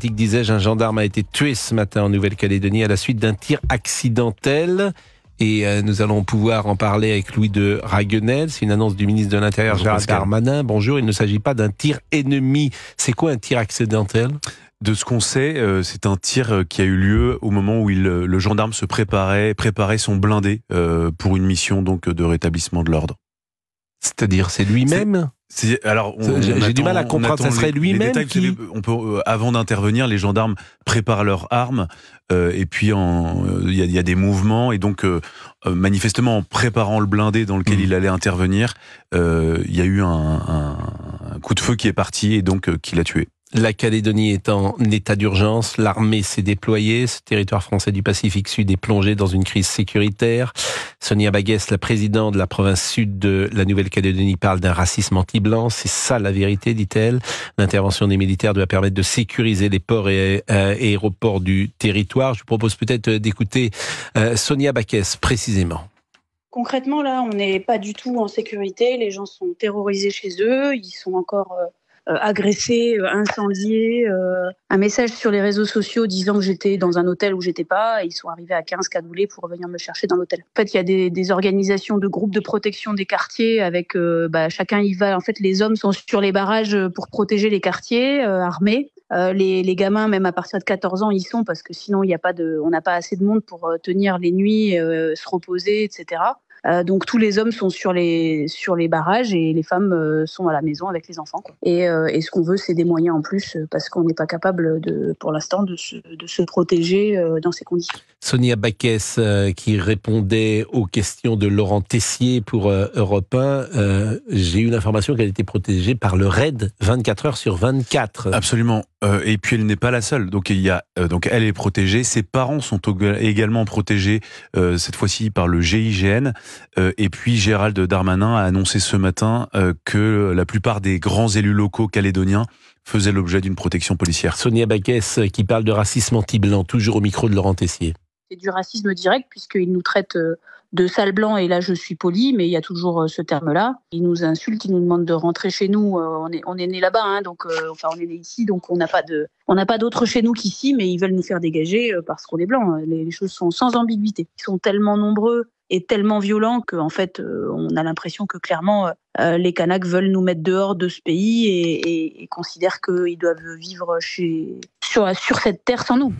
politique, disais-je, un gendarme a été tué ce matin en Nouvelle-Calédonie à la suite d'un tir accidentel. Et nous allons pouvoir en parler avec Louis de Raguenel. C'est une annonce du ministre de l'Intérieur, Gérald Darmanin. Bonjour, il ne s'agit pas d'un tir ennemi. C'est quoi un tir accidentel ? De ce qu'on sait, c'est un tir qui a eu lieu au moment où le gendarme se préparait son blindé pour une mission donc de rétablissement de l'ordre. C'est-à-dire, c'est lui-même ? Alors, j'ai du mal à comprendre. Ça serait lui-même qui... On peut, avant d'intervenir, les gendarmes préparent leurs armes et puis il y a des mouvements et donc manifestement en préparant le blindé dans lequel il allait intervenir, il y a eu un coup de feu qui est parti et donc qui l'a tué. La Calédonie est en état d'urgence, l'armée s'est déployée, ce territoire français du Pacifique Sud est plongé dans une crise sécuritaire. Sonia Baguès, la présidente de la province sud de la Nouvelle-Calédonie, parle d'un racisme anti-blanc. C'est ça la vérité, dit-elle. L'intervention des militaires doit permettre de sécuriser les ports et aéroports du territoire. Je vous propose peut-être d'écouter Sonia Baguès précisément. Concrètement, là, on n'est pas du tout en sécurité. Les gens sont terrorisés chez eux. Ils sont encore agressés, incendiés. Un message sur les réseaux sociaux disant que j'étais dans un hôtel où j'étais pas. Ils sont arrivés à 15 cagoulés pour venir me chercher dans l'hôtel. En fait, il y a des organisations de groupes de protection des quartiers avec chacun y va. En fait, les hommes sont sur les barrages pour protéger les quartiers armés. Les gamins, même à partir de 14 ans, y sont parce que sinon on n'a pas assez de monde pour tenir les nuits, se reposer, etc. Donc tous les hommes sont sur les barrages et les femmes sont à la maison avec les enfants. Et ce qu'on veut, c'est des moyens en plus parce qu'on n'est pas capable pour l'instant de se protéger dans ces conditions. Sonia Baguès qui répondait aux questions de Laurent Tessier pour Europe 1. J'ai eu l'information qu'elle était protégée par le RAID 24 heures sur 24. Absolument. Et puis elle n'est pas la seule. Donc donc elle est protégée. Ses parents sont également protégés cette fois-ci par le GIGN. Et puis Gérald Darmanin a annoncé ce matin que la plupart des grands élus locaux calédoniens faisaient l'objet d'une protection policière. Sonia Baguès qui parle de racisme anti-blanc, toujours au micro de Laurent Tessier. C'est du racisme direct puisqu'ils nous traitent de sales blancs, et là je suis polie, mais il y a toujours ce terme-là. Ils nous insultent, ils nous demandent de rentrer chez nous. On est né là-bas, donc on est né ici, donc on n'a pas d'autre chez nous qu'ici, mais ils veulent nous faire dégager parce qu'on est blanc. Les choses sont sans ambiguïté. Ils sont tellement nombreux et tellement violents qu'en fait, on a l'impression que clairement les Kanaks veulent nous mettre dehors de ce pays et considèrent qu'ils doivent vivre sur cette terre sans nous.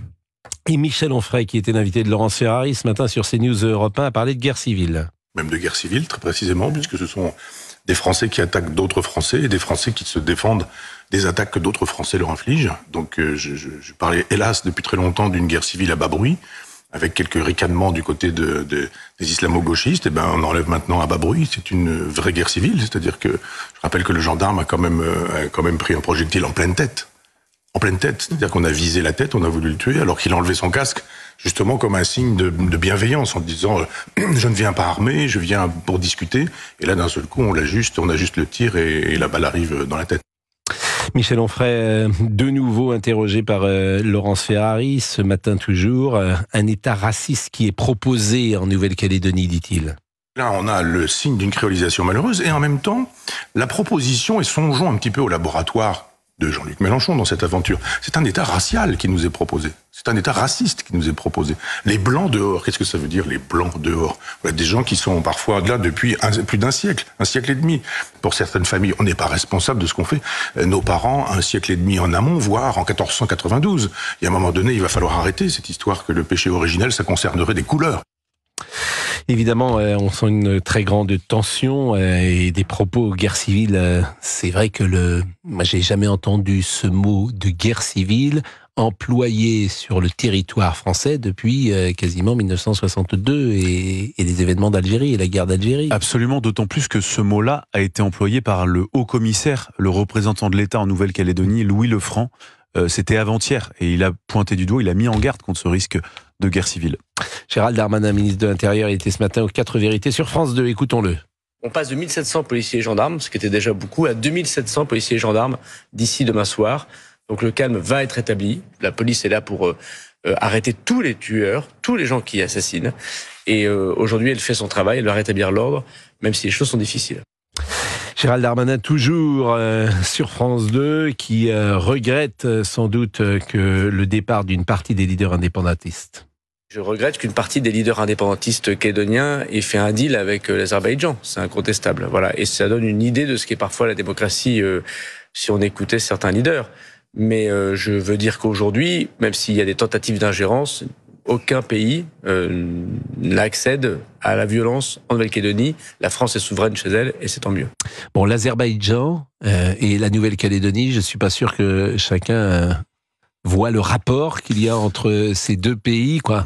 Et Michel Onfray, qui était l'invité de Laurence Ferrari ce matin sur CNews Europe 1, a parlé de guerre civile. Même de guerre civile, très précisément, puisque ce sont des Français qui attaquent d'autres Français et des Français qui se défendent des attaques que d'autres Français leur infligent. Donc je parlais, hélas, depuis très longtemps d'une guerre civile à bas bruit, avec quelques ricanements du côté des islamo-gauchistes. Et on enlève maintenant à bas bruit. C'est une vraie guerre civile, c'est-à-dire que je rappelle que le gendarme a quand même pris un projectile en pleine tête. En pleine tête, c'est-à-dire qu'on a visé la tête, on a voulu le tuer, alors qu'il a enlevé son casque, justement comme un signe de bienveillance, en disant je ne viens pas armé, je viens pour discuter. Et là, d'un seul coup, on ajuste le tir et la balle arrive dans la tête. Michel Onfray, de nouveau interrogé par Laurence Ferrari, ce matin toujours, un État raciste qui est proposé en Nouvelle-Calédonie, dit-il. Là, on a le signe d'une créolisation malheureuse, et en même temps, la proposition, et songeons un petit peu au laboratoire de Jean-Luc Mélenchon dans cette aventure. C'est un État racial qui nous est proposé. C'est un État raciste qui nous est proposé. Les Blancs dehors, qu'est-ce que ça veut dire, les Blancs dehors ? Voilà, des gens qui sont parfois là depuis plus d'un siècle et demi. Pour certaines familles, on n'est pas responsable de ce qu'on fait. Nos parents, un siècle et demi en amont, voire en 1492. Et à un moment donné, il va falloir arrêter cette histoire que le péché originel, ça concernerait des couleurs. Évidemment, on sent une très grande tension et des propos guerre civile. C'est vrai que moi, j'ai jamais entendu ce mot de guerre civile employé sur le territoire français depuis quasiment 1962 et les événements d'Algérie et la guerre d'Algérie. Absolument, d'autant plus que ce mot-là a été employé par le haut-commissaire, le représentant de l'État en Nouvelle-Calédonie, Louis Lefranc. C'était avant-hier et il a pointé du doigt, il a mis en garde contre ce risque de guerre civile. Gérald Darmanin, ministre de l'Intérieur, était ce matin aux 4 vérités sur France 2. Écoutons-le. On passe de 1700 policiers et gendarmes, ce qui était déjà beaucoup, à 2700 policiers et gendarmes d'ici demain soir. Donc le calme va être établi. La police est là pour arrêter tous les tueurs, tous les gens qui assassinent. Et aujourd'hui, elle fait son travail, elle va rétablir l'ordre, même si les choses sont difficiles. Gérald Darmanin, toujours sur France 2, qui regrette sans doute que le départ d'une partie des leaders indépendantistes. Je regrette qu'une partie des leaders indépendantistes calédoniens ait fait un deal avec l'Azerbaïdjan. C'est incontestable. Voilà. Et ça donne une idée de ce qu'est parfois la démocratie si on écoutait certains leaders. Mais je veux dire qu'aujourd'hui, même s'il y a des tentatives d'ingérence, aucun pays n'accède à la violence en Nouvelle-Calédonie. La France est souveraine chez elle et c'est tant mieux. Bon, l'Azerbaïdjan et la Nouvelle-Calédonie, je suis pas sûr que chacun voit le rapport qu'il y a entre ces deux pays, quoi.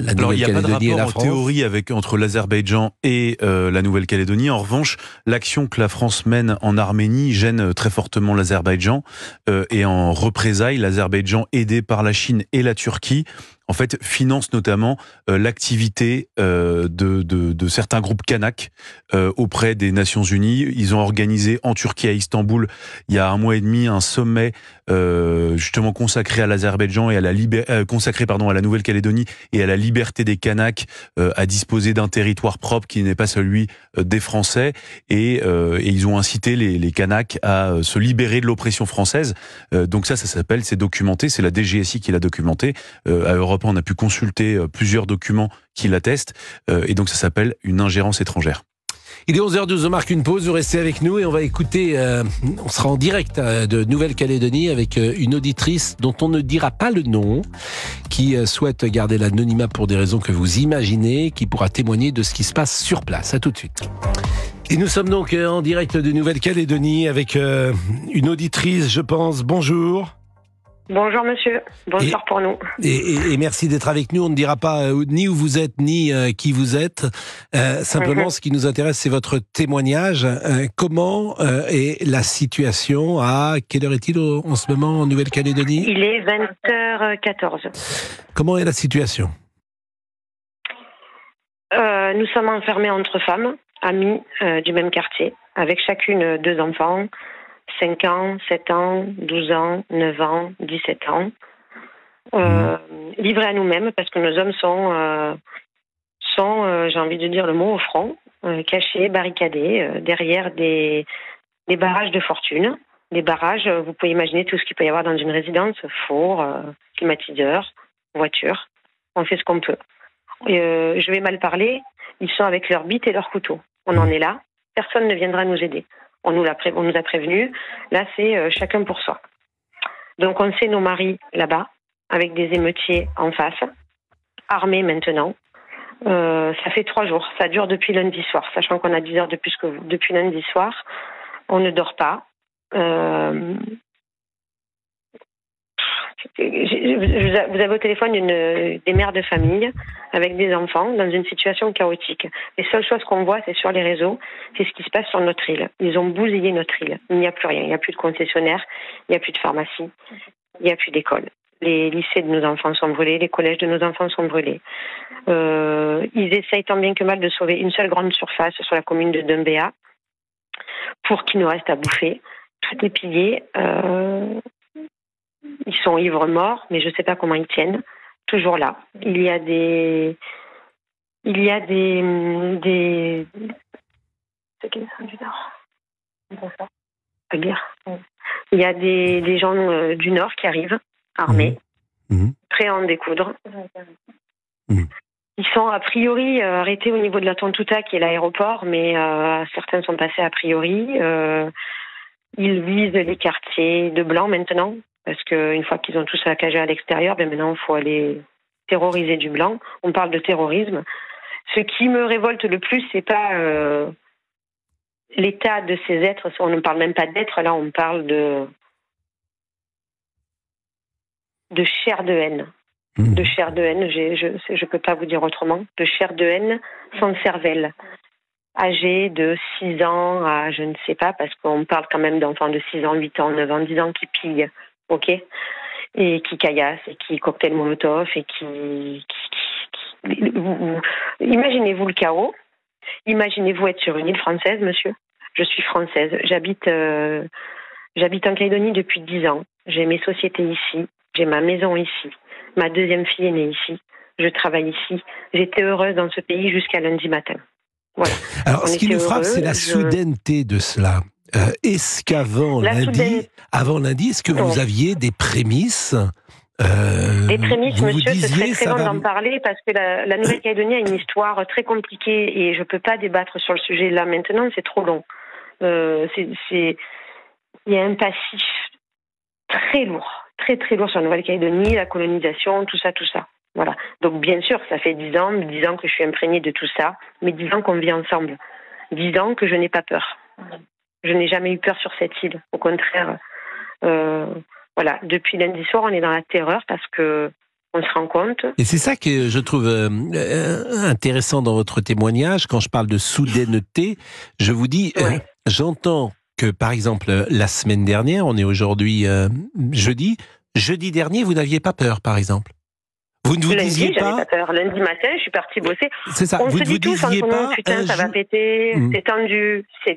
Alors, il n'y a pas de rapport en théorie entre l'Azerbaïdjan et la Nouvelle-Calédonie. En revanche, l'action que la France mène en Arménie gêne très fortement l'Azerbaïdjan. Et en représailles, l'Azerbaïdjan, aidé par la Chine et la Turquie, en fait, finance notamment l'activité de certains groupes kanaks auprès des Nations Unies. Ils ont organisé en Turquie, à Istanbul, il y a 1 mois et demi, un sommet justement consacré à l'Azerbaïdjan et à la Nouvelle-Calédonie et à la liberté des Kanaks à disposer d'un territoire propre qui n'est pas celui des Français. Et ils ont incité les Kanaks à se libérer de l'oppression française. Donc ça s'appelle, c'est documenté, c'est la DGSI qui l'a documenté. À Europe 1, on a pu consulter plusieurs documents qui l'attestent. Et donc ça s'appelle une ingérence étrangère. Il est 11h12, on marque une pause, vous restez avec nous et on va écouter, on sera en direct de Nouvelle-Calédonie avec une auditrice dont on ne dira pas le nom, qui souhaite garder l'anonymat pour des raisons que vous imaginez, qui pourra témoigner de ce qui se passe sur place. À tout de suite. Et nous sommes donc en direct de Nouvelle-Calédonie avec une auditrice, je pense. Bonjour. Bonjour monsieur, bonsoir pour nous. Et merci d'être avec nous. On ne dira pas ni où vous êtes, ni qui vous êtes. Simplement, ce qui nous intéresse, c'est votre témoignage. Comment est la situation à... Quelle heure est-il en ce moment en Nouvelle-Calédonie ? Il est 20h14. Comment est la situation ? Nous sommes enfermés entre femmes, amies du même quartier, avec chacune 2 enfants. 5 ans, 7 ans, 12 ans, 9 ans, 17 ans, livrés à nous-mêmes parce que nos hommes sont j'ai envie de dire le mot, au front, cachés, barricadés, derrière des barrages de fortune. Des barrages, vous pouvez imaginer tout ce qu'il peut y avoir dans une résidence, four, climatiseur, voiture, on fait ce qu'on peut. Je vais mal parler, ils sont avec leurs bites et leurs couteaux. On en est là, personne ne viendra nous aider. On nous a prévenus. Là, c'est chacun pour soi. Donc, on sait nos maris là-bas, avec des émeutiers en face, armés maintenant. Ça fait 3 jours. Ça dure depuis lundi soir, sachant qu'on a 10 heures de plus que vous. Depuis lundi soir, on ne dort pas. Vous avez au téléphone des mères de famille avec des enfants dans une situation chaotique. Les seules choses qu'on voit, c'est sur les réseaux, c'est ce qui se passe sur notre île. Ils ont bousillé notre île. Il n'y a plus rien. Il n'y a plus de concessionnaires, il n'y a plus de pharmacie, il n'y a plus d'école. Les lycées de nos enfants sont brûlés, les collèges de nos enfants sont brûlés. Ils essayent tant bien que mal de sauver une seule grande surface sur la commune de Dumbéa pour qu'il nous reste à bouffer. Tout est pillé. Ils sont ivres morts, mais je ne sais pas comment ils tiennent. Toujours là. Il y a des gens du Nord qui arrivent, armés, prêts à en découdre. Ils sont a priori arrêtés au niveau de la Tontouta, qui est l'aéroport, mais certains sont passés a priori. Ils visent les quartiers de Blanc maintenant, parce qu'une fois qu'ils ont tout saccagé à l'extérieur, maintenant il faut aller terroriser du Blanc. On parle de terrorisme. Ce qui me révolte le plus, c'est pas l'état de ces êtres. On ne parle même pas d'êtres, là on parle de chair de haine. De chair de haine, je peux pas vous dire autrement. De chair de haine sans cervelle. Âgés de 6 ans à je ne sais pas, parce qu'on parle quand même d'enfants de 6 ans, 8 ans, 9 ans, 10 ans qui pillent, ok, et qui caillassent, et qui cocktail molotov, et qui... Imaginez-vous le chaos. Imaginez-vous être sur une île française, monsieur. Je suis française. J'habite en Calédonie depuis 10 ans. J'ai mes sociétés ici. J'ai ma maison ici. Ma deuxième fille est née ici. Je travaille ici. J'étais heureuse dans ce pays jusqu'à lundi matin. Voilà. Alors, ce qui nous frappe, c'est la soudaineté de cela. Est-ce qu'avant lundi, est-ce que vous aviez des prémices Des prémices, monsieur, ce serait très long d'en parler parce que la Nouvelle-Calédonie a une histoire très compliquée et je ne peux pas débattre sur le sujet là maintenant, c'est trop long. Il y a un passif très lourd, très très lourd sur la Nouvelle-Calédonie, la colonisation, tout ça. Voilà. Donc bien sûr, ça fait 10 ans que je suis imprégnée de tout ça, mais 10 ans qu'on vit ensemble. 10 ans que je n'ai pas peur. Je n'ai jamais eu peur sur cette île. Au contraire, voilà. Depuis lundi soir, on est dans la terreur parce que on se rend compte. Et c'est ça que je trouve intéressant dans votre témoignage. Quand je parle de soudaineté, je vous dis, j'entends que, par exemple, la semaine dernière, on est aujourd'hui jeudi dernier, vous n'aviez pas peur, par exemple. Vous ne vous disiez pas. J'avais pas peur. Lundi matin, je suis partie bosser. C'est ça. On vous se dit tous en ce moment, putain, ça va péter. C'est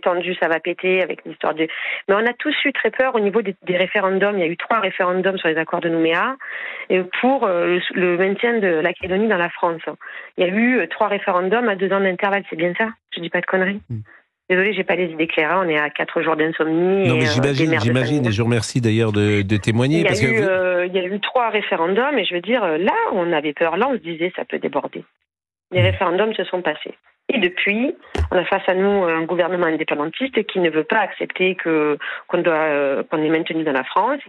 tendu, ça va péter avec l'histoire de. Mais on a tous eu très peur au niveau des référendums. Il y a eu 3 référendums sur les accords de Nouméa pour le maintien de la Calédonie dans la France. Il y a eu 3 référendums à 2 ans d'intervalle. C'est bien ça? Je dis pas de conneries. Désolée, j'ai pas les idées claires. On est à 4 jours d'insomnie. Non, mais j'imagine, et je vous remercie d'ailleurs de témoigner. Il y a eu 3 référendums, et je veux dire, là, on avait peur. Là, on se disait, ça peut déborder. Les référendums se sont passés. Et depuis, on a face à nous un gouvernement indépendantiste qui ne veut pas accepter qu'on est maintenu dans la France.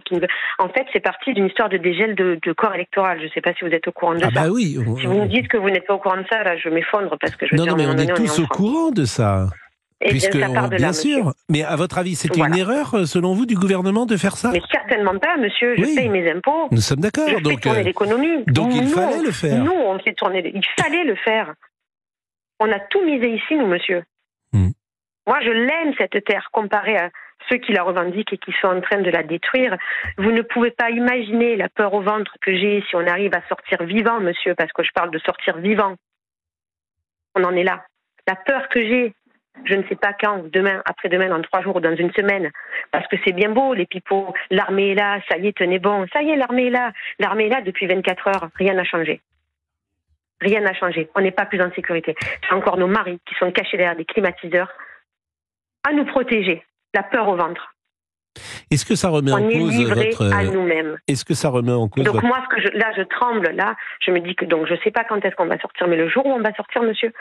En fait, c'est parti d'une histoire de dégel de corps électoral. Je ne sais pas si vous êtes au courant de ça. Bah oui. Si vous me dites que vous n'êtes pas au courant de ça, là, je m'effondre parce que je veux dire, mais on est tous au courant de ça. Et bien sûr. Monsieur. Mais à votre avis, c'était une erreur, selon vous, du gouvernement de faire ça? Mais certainement pas, monsieur. Je paye mes impôts. Nous sommes d'accord. Je fais tourner l'économie. Donc il fallait le faire. Nous, on fait tourner. Il fallait le faire. On a tout misé ici, nous, monsieur. Moi, je l'aime, cette terre, comparée à ceux qui la revendiquent et qui sont en train de la détruire. Vous ne pouvez pas imaginer la peur au ventre que j'ai si on arrive à sortir vivant, monsieur, parce que je parle de sortir vivant. On en est là. La peur que j'ai, je ne sais pas quand, demain, après-demain, dans 3 jours ou dans une semaine, parce que c'est bien beau, les pipeaux, l'armée est là, ça y est, tenez bon, ça y est, l'armée est là. L'armée est là depuis 24 heures, rien n'a changé. Rien n'a changé, on n'est pas plus en sécurité. C'est encore nos maris qui sont cachés derrière des climatiseurs à nous protéger, la peur au ventre. Est-ce que ça remet en cause votre... à nous-mêmes. Est-ce que ça remet en cause donc moi, je tremble, là, je me dis que donc je ne sais pas quand est-ce qu'on va sortir, mais le jour où on va sortir, monsieur,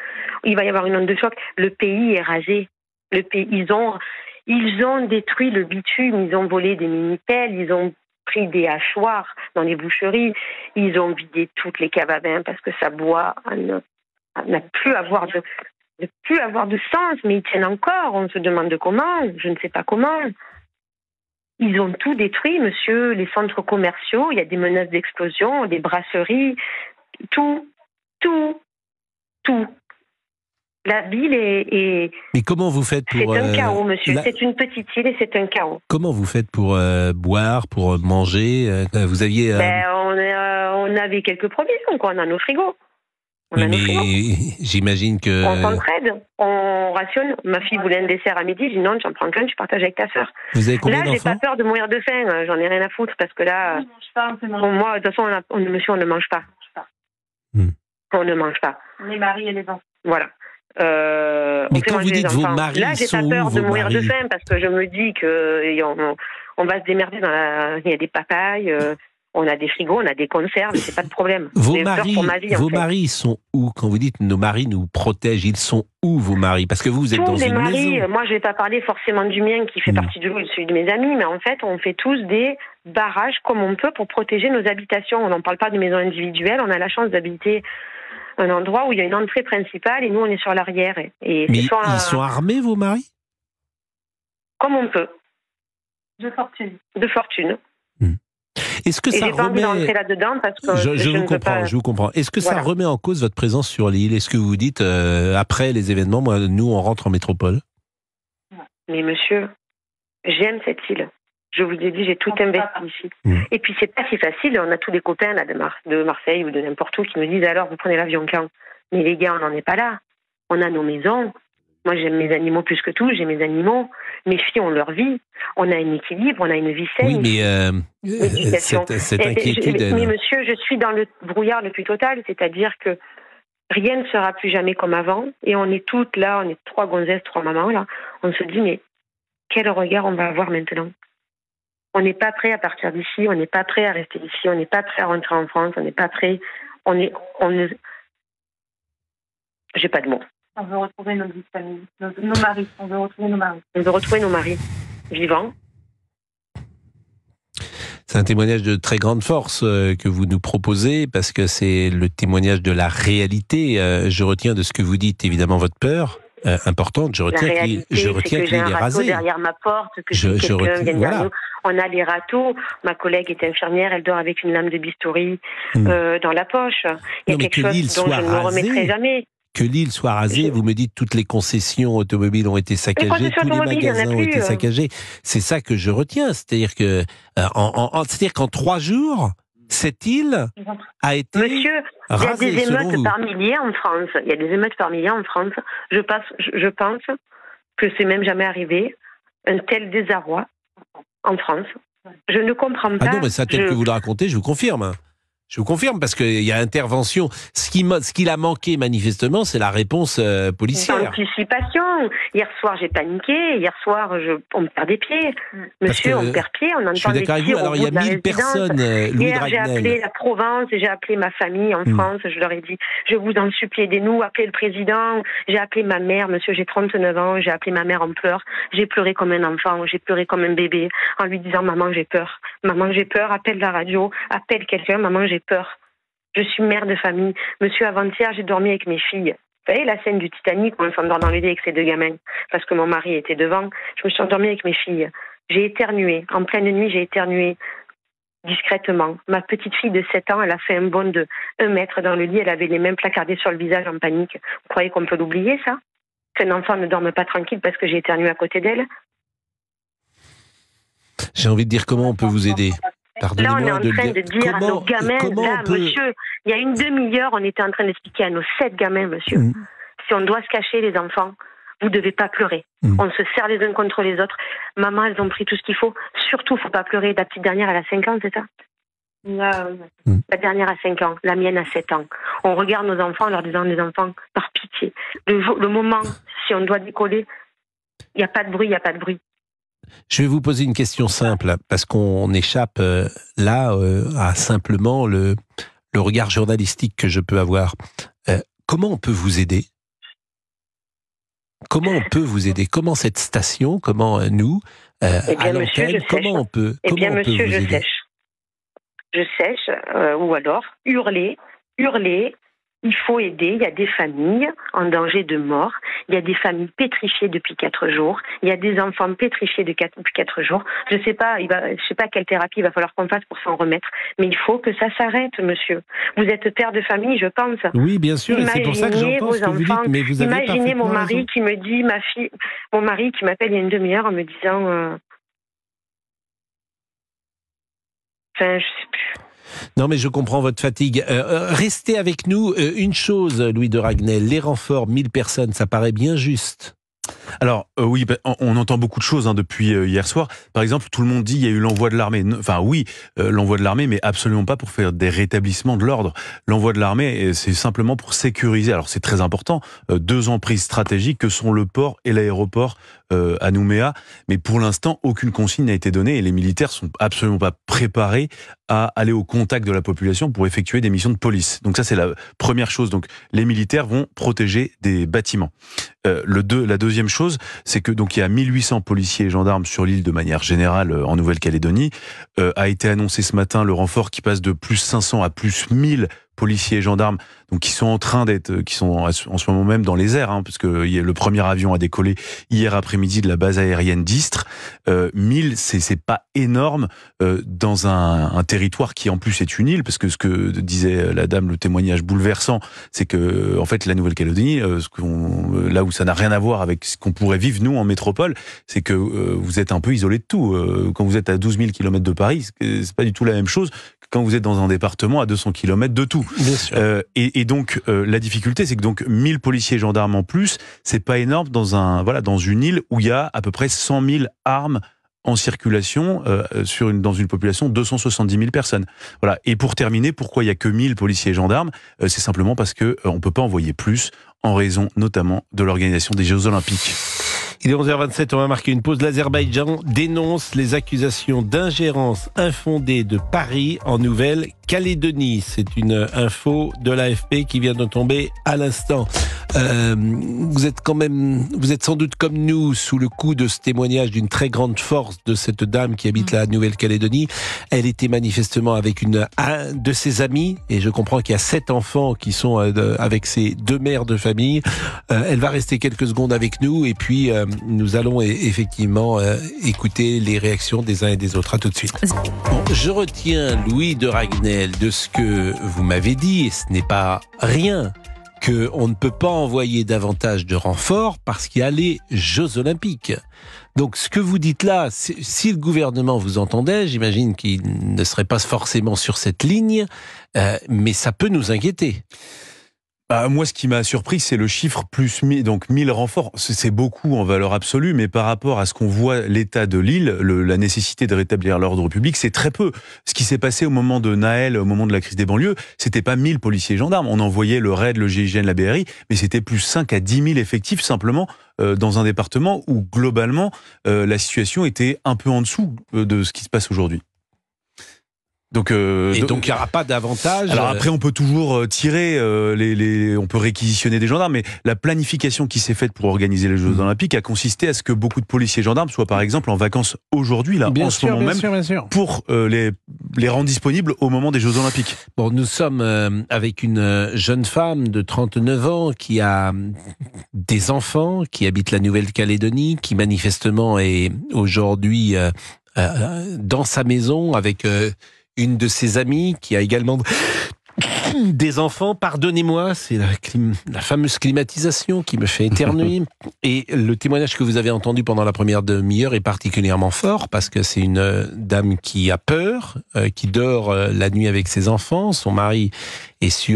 il va y avoir une onde de choc. Le pays est rasé. Le pays, ils ont détruit le bitume, ils ont volé des mini-pelles, ils ont pris des hachoirs dans les boucheries, ils ont vidé toutes les caves à vin parce que ça boit n'a plus à avoir de sens, mais ils tiennent encore. On se demande comment, je ne sais pas comment. Ils ont tout détruit, monsieur, les centres commerciaux, il y a des menaces d'explosion, des brasseries, tout. La ville est... Mais comment vous faiait pour... C'est un chaos, monsieur. C'est une petite île et c'est un chaos. Comment vous faites pour boire, pour manger? Vous aviez... On avait quelques provisions, quoi. On a nos frigos. Mais j'imagine que... On s'entraide, on rationne. Ma fille voulait un dessert à midi, je dis non, tu en prends qu'un, tu partages avec ta sœur. Vous avez combien d'enfants? Là, j'ai pas peur de mourir de faim, j'en ai rien à foutre, parce que là... Moi, de toute façon, monsieur, on ne mange pas. On ne mange pas. Les maris et les enfants. Voilà. Mais quand vous dites vos maris, là, j'ai pas peur de mourir de faim, parce que je me dis qu'on va se démerder il y a des papayes... On a des frigos, on a des conserves, c'est pas de problème. Vos maris sont où? Quand vous dites nos maris nous protègent, ils sont où vos maris? Parce que vous êtes dans une maison. Moi, je vais pas parler forcément du mien qui fait partie de celui de mes amis, mais en fait, on fait tous des barrages comme on peut pour protéger nos habitations. On n'en parle pas de maisons individuelles. On a la chance d'habiter un endroit où il y a une entrée principale et nous, on est sur l'arrière. Mais ils sont armés, vos maris? Comme on peut. De fortune. De fortune. Est-ce que ça j'ai pas envie d'entrer là-dedans parce que je vous comprends. Est-ce que ça remet en cause votre présence sur l'île? Est-ce que vous dites, après les événements, nous, on rentre en métropole? Mais monsieur, j'aime cette île. Je vous ai dit, j'ai tout investi ici. Et puis, c'est pas si facile. On a tous les copains là, de Marseille ou de n'importe où qui me disent, alors, vous prenez l'avion quand? Mais les gars, on n'en est pas là. On a nos maisons. Moi, j'aime mes animaux plus que tout. J'ai mes animaux. Mes filles ont leur vie. On a un équilibre, on a une vie saine. Oui, mais cette inquiétude... Mais monsieur, je suis dans le brouillard le plus total. C'est-à-dire que Rien ne sera plus jamais comme avant. Et on est toutes là, on est 3 gonzesses, 3 mamans là. On se dit, mais quel regard on va avoir maintenant? On n'est pas prêt à partir d'ici, on n'est pas prêt à rester ici, on n'est pas prêt à rentrer en France, on n'est pas prêt. J'ai pas de mots. On veut retrouver nos vies de famille, nos maris. On veut retrouver nos maris. On veut retrouver nos maris vivants. C'est un témoignage de très grande force que vous nous proposez, parce que c'est le témoignage de la réalité. Je retiens de ce que vous dites, évidemment, votre peur importante. Je retiens qu'il est rasé. Derrière ma porte, que quelqu'un vienne vers nous. On a les râteaux. Ma collègue est infirmière, elle dort avec une lame de bistouri dans la poche. Il y a quelque chose dont je ne me remettrai jamais. Que l'île soit rasée, vous me dites toutes les concessions automobiles ont été saccagées, tous les magasins ont été saccagés. C'est ça que je retiens, c'est-à-dire que c'est-à-dire qu'en 3 jours, cette île a été rasée. Il y a des émeutes par milliers en France. Il y a des émeutes par milliers en France. Je pense que c'est même jamais arrivé un tel désarroi en France. Je ne comprends pas. Ah non, mais ça, tel que vous le racontez, je vous confirme. Je vous confirme, parce qu'il y a intervention. Ce qu'il a manqué, manifestement, c'est la réponse policière. L'anticipation. Hier soir, j'ai paniqué. Hier soir, on me perd des pieds. Monsieur, on me perd pied. On entend des tirs. Alors, il y a 1000 personnes, Louis Hier, j'ai appelé la Provence, j'ai appelé ma famille en France. Je leur ai dit, je vous en supplie, aidez-nous. Appelez le président. J'ai appelé ma mère. Monsieur, j'ai 39 ans. J'ai appelé ma mère en pleurs. J'ai pleuré comme un enfant. J'ai pleuré comme un bébé en lui disant, maman, j'ai peur. Maman, j'ai peur. Appelle la radio. Appelle quelqu'un. Maman, j'ai peur. Je suis mère de famille. Monsieur, avant-hier, j'ai dormi avec mes filles. Vous savez, la scène du Titanic où on s'endort dans le lit avec ses 2 gamins, parce que mon mari était devant. Je me suis endormie avec mes filles. J'ai éternué. En pleine nuit, j'ai éternué discrètement. Ma petite fille de 7 ans, elle a fait un bond de 1 mètre dans le lit. Elle avait les mains placardées sur le visage en panique. Vous croyez qu'on peut l'oublier, ça? Qu'un enfant ne dorme pas tranquille parce que j'ai éternué à côté d'elle? J'ai envie de dire, comment on peut vous aider? Là, on est en train de dire à nos gamins, monsieur, il y a une demi-heure, on était en train d'expliquer à nos 7 gamins, monsieur, si on doit se cacher, les enfants, vous ne devez pas pleurer. On se serre les uns contre les autres. Maman, elles ont pris tout ce qu'il faut. Surtout, il ne faut pas pleurer. La petite dernière, elle a 5 ans, c'est ça? La dernière a 5 ans, la mienne a 7 ans. On regarde nos enfants en leur disant, les enfants, par pitié, le moment, si on doit décoller, il n'y a pas de bruit, il n'y a pas de bruit. Je vais vous poser une question simple, parce qu'on échappe là à simplement le regard journalistique que je peux avoir. Comment on peut vous aider? Comment on peut vous aider? Comment cette station, comment nous, à l'antenne, comment on peut Eh bien, monsieur, vous aider? Je sèche, ou alors hurler. Il faut aider. Il y a des familles en danger de mort. Il y a des familles pétrifiées depuis 4 jours. Il y a des enfants pétrifiés depuis 4 jours. Je sais pas quelle thérapie il va falloir qu'on fasse pour s'en remettre. Mais il faut que ça s'arrête, monsieur. Vous êtes père de famille, je pense. Oui, bien sûr. Et c'est pour ça que j'entends ce que vous dites. Mais vous avez imaginez mon mari raison. qui me dit, mon mari qui m'appelle il y a une demi-heure en me disant, je sais plus. Non, mais je comprends votre fatigue. Restez avec nous. Une chose, Louis de Ragnel, les renforts, 1000 personnes, ça paraît bien juste. Alors oui, on entend beaucoup de choses depuis hier soir. Par exemple, tout le monde dit il y a eu l'envoi de l'armée. Enfin oui, l'envoi de l'armée, mais absolument pas pour faire des rétablissements de l'ordre. L'envoi de l'armée, c'est simplement pour sécuriser. Alors c'est très important, 2 emprises stratégiques que sont le port et l'aéroport à Nouméa. Mais pour l'instant, aucune consigne n'a été donnée et les militaires sont absolument pas préparés à aller au contact de la population pour effectuer des missions de police. Donc ça, c'est la première chose. Donc les militaires vont protéger des bâtiments. La deuxième chose, c'est que donc il y a 1800 policiers et gendarmes sur l'île de manière générale en Nouvelle-Calédonie. A été annoncé ce matin le renfort qui passe de plus 500 à plus 1000 policiers et gendarmes, donc qui sont en ce moment même dans les airs, parce que le premier avion a décollé hier après-midi de la base aérienne d'Istres. 1000, c'est pas énorme dans un territoire qui en plus est une île, parce que ce que disait la dame, le témoignage bouleversant, c'est que en fait la Nouvelle-Calédonie, là où ça n'a rien à voir avec ce qu'on pourrait vivre nous en métropole, c'est que vous êtes un peu isolé de tout. Quand vous êtes à 12 000 km de Paris, c'est pas du tout la même chose que quand vous êtes dans un département à 200 km de tout. Bien sûr. Et donc la difficulté, c'est que donc 1000 policiers et gendarmes en plus, c'est pas énorme dans une île où il y a à peu près 100 000 armes en circulation dans une population de 270 000 personnes. Voilà. Et pour terminer, pourquoi il y a que 1000 policiers et gendarmes ? C'est simplement parce que on peut pas envoyer plus, en raison notamment de l'organisation des Jeux Olympiques. Il est 11h27, on va marquer une pause. L'Azerbaïdjan dénonce les accusations d'ingérence infondée de Paris en Nouvelle-Calédonie. C'est une info de l'AFP qui vient de tomber à l'instant. Vous êtes sans doute comme nous sous le coup de ce témoignage d'une très grande force de cette dame qui habite la Nouvelle-Calédonie. Elle était manifestement avec un de ses amis, et je comprends qu'il y a 7 enfants qui sont avec ses 2 mères de famille. Elle va rester quelques secondes avec nous, et puis nous allons effectivement écouter les réactions des uns et des autres. À tout de suite. Bon, je retiens, Louis de Ragnel, de ce que vous m'avez dit, et ce n'est pas rien, qu'on ne peut pas envoyer davantage de renforts parce qu'il y a les Jeux Olympiques. Donc ce que vous dites là, si le gouvernement vous entendait, j'imagine qu'il ne serait pas forcément sur cette ligne, mais ça peut nous inquiéter. Moi, ce qui m'a surpris, c'est le chiffre plus 1000 renforts. C'est beaucoup en valeur absolue, mais par rapport à ce qu'on voit l'état de l'île, la nécessité de rétablir l'ordre public, c'est très peu. Ce qui s'est passé au moment de Naël, au moment de la crise des banlieues, c'était pas 1000 policiers et gendarmes. On envoyait le RAID, le GIGN, la BRI, mais c'était plus 5 à 10 000 effectifs simplement dans un département où globalement la situation était un peu en dessous de ce qui se passe aujourd'hui. Donc il n'y aura pas d'avantage. Alors après, on peut toujours tirer, on peut réquisitionner des gendarmes, mais la planification qui s'est faite pour organiser les Jeux Olympiques a consisté à ce que beaucoup de policiers et gendarmes soient par exemple en vacances aujourd'hui, là, en ce moment même, pour les rendre disponibles au moment des Jeux Olympiques. Bon, nous sommes avec une jeune femme de 39 ans qui a des enfants, qui habite la Nouvelle-Calédonie, qui manifestement est aujourd'hui dans sa maison avec une de ses amies qui a également des enfants. Pardonnez-moi, c'est la fameuse climatisation qui me fait éternuer. Et le témoignage que vous avez entendu pendant la première demi-heure est particulièrement fort parce que c'est une dame qui a peur, qui dort la nuit avec ses enfants. Son mari est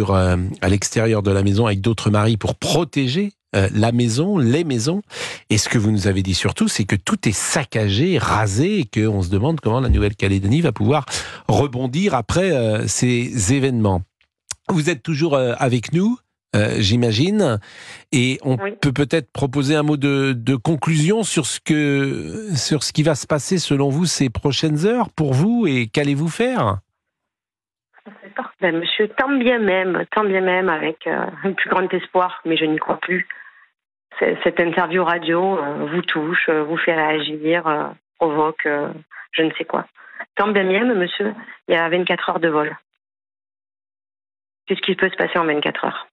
à l'extérieur de la maison avec d'autres maris pour protéger la maison, les maisons. Et ce que vous nous avez dit surtout, c'est que tout est saccagé, rasé, et qu'on se demande comment la Nouvelle-Calédonie va pouvoir rebondir après ces événements. Vous êtes toujours avec nous, j'imagine, et on peut peut-être proposer un mot de conclusion sur ce qui va se passer selon vous ces prochaines heures pour vous, et qu'allez-vous faire ? Monsieur, tant bien même, avec un plus grand espoir, mais je n'y crois plus. Cette interview radio vous touche, vous fait réagir, provoque je ne sais quoi. Tant bien même, monsieur, il y a 24 heures de vol. Qu'est-ce qui peut se passer en 24 heures ?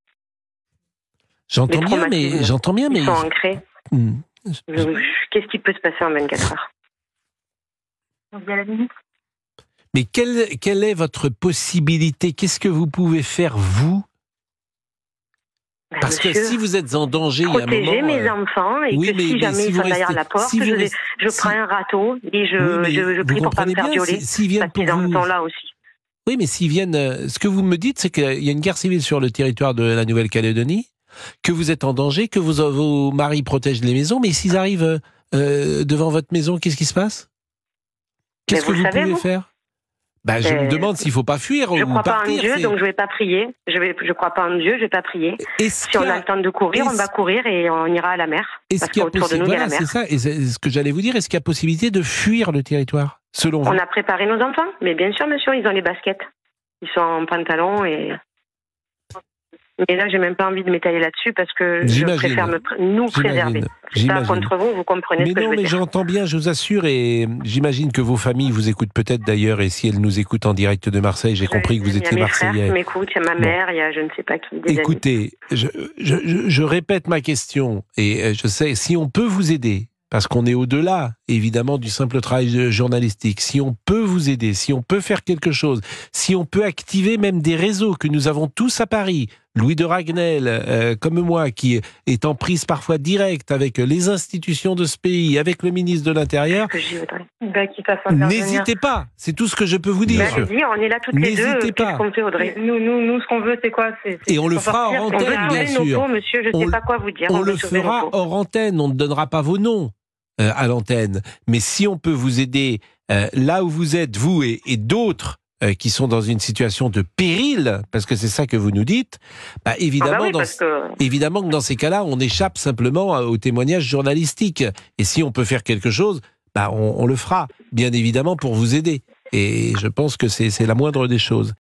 J'entends bien, mais... Ils sont ancrés. Qu'est-ce qui peut se passer en 24 heures ? On dit à la minute. Mais quelle est votre possibilité ? Qu'est-ce que vous pouvez faire, vous ? Parce que si vous êtes en danger, il y a un moment... Protéger mes enfants, et si jamais ils sont derrière la porte, je prends un râteau et je prie pour ne pas me faire violer. Parce qu'ils en sont là aussi. Oui, mais s'ils viennent... Ce que vous me dites, c'est qu'il y a une guerre civile sur le territoire de la Nouvelle-Calédonie, que vous êtes en danger, que vos maris protègent les maisons, mais s'ils arrivent devant votre maison, qu'est-ce qui se passe ? Qu'est-ce que vous pouvez faire ? Je me demande s'il ne faut pas fuir. Je ne crois pas en Dieu, donc je ne vais pas prier. Je ne crois pas en Dieu, je ne vais pas prier. Si on a le temps de courir, on va courir et on ira à la mer. Parce qu'autour de nous, il y a la mer. C'est ça, et c'est ce que j'allais vous dire. Est-ce qu'il y a possibilité de fuir le territoire, selon vous ? On a préparé nos enfants, mais bien sûr, monsieur, ils ont les baskets. Ils sont en pantalon et... Mais là, j'ai même pas envie de m'étaler là-dessus parce que je préfère nous préserver. C'est pas contre vous comprenez ce que je veux dire. Mais j'entends bien, je vous assure, et j'imagine que vos familles vous écoutent peut-être d'ailleurs, et si elles nous écoutent en direct de Marseille, j'ai compris que vous étiez Marseillais. Il y a mes frères qui m'écoutent, il y a ma mère, il y a je ne sais pas qui. Écoutez, je répète ma question, et je sais, si on peut vous aider, parce qu'on est au-delà, évidemment, du simple travail journalistique. Si on peut vous aider, si on peut faire quelque chose, si on peut activer même des réseaux que nous avons tous à Paris, Louis de Ragnel, comme moi, qui est en prise parfois directe avec les institutions de ce pays, avec le ministre de l'Intérieur, n'hésitez pas, c'est tout ce que je peux vous dire. On est là toutes les deux, qu'est-ce qu'on fait, Audrey ? Nous, ce qu'on veut, c'est quoi ? Et on le fera hors antenne, bien sûr. Monsieur, je ne sais pas quoi vous dire. On le fera hors antenne, on ne donnera pas vos noms. à l'antenne. Mais si on peut vous aider là où vous êtes, vous et d'autres qui sont dans une situation de péril, parce que c'est ça que vous nous dites, évidemment, évidemment que dans ces cas-là, on échappe simplement au témoignage journalistique. Et si on peut faire quelque chose, on le fera, bien évidemment, pour vous aider. Et je pense que c'est la moindre des choses.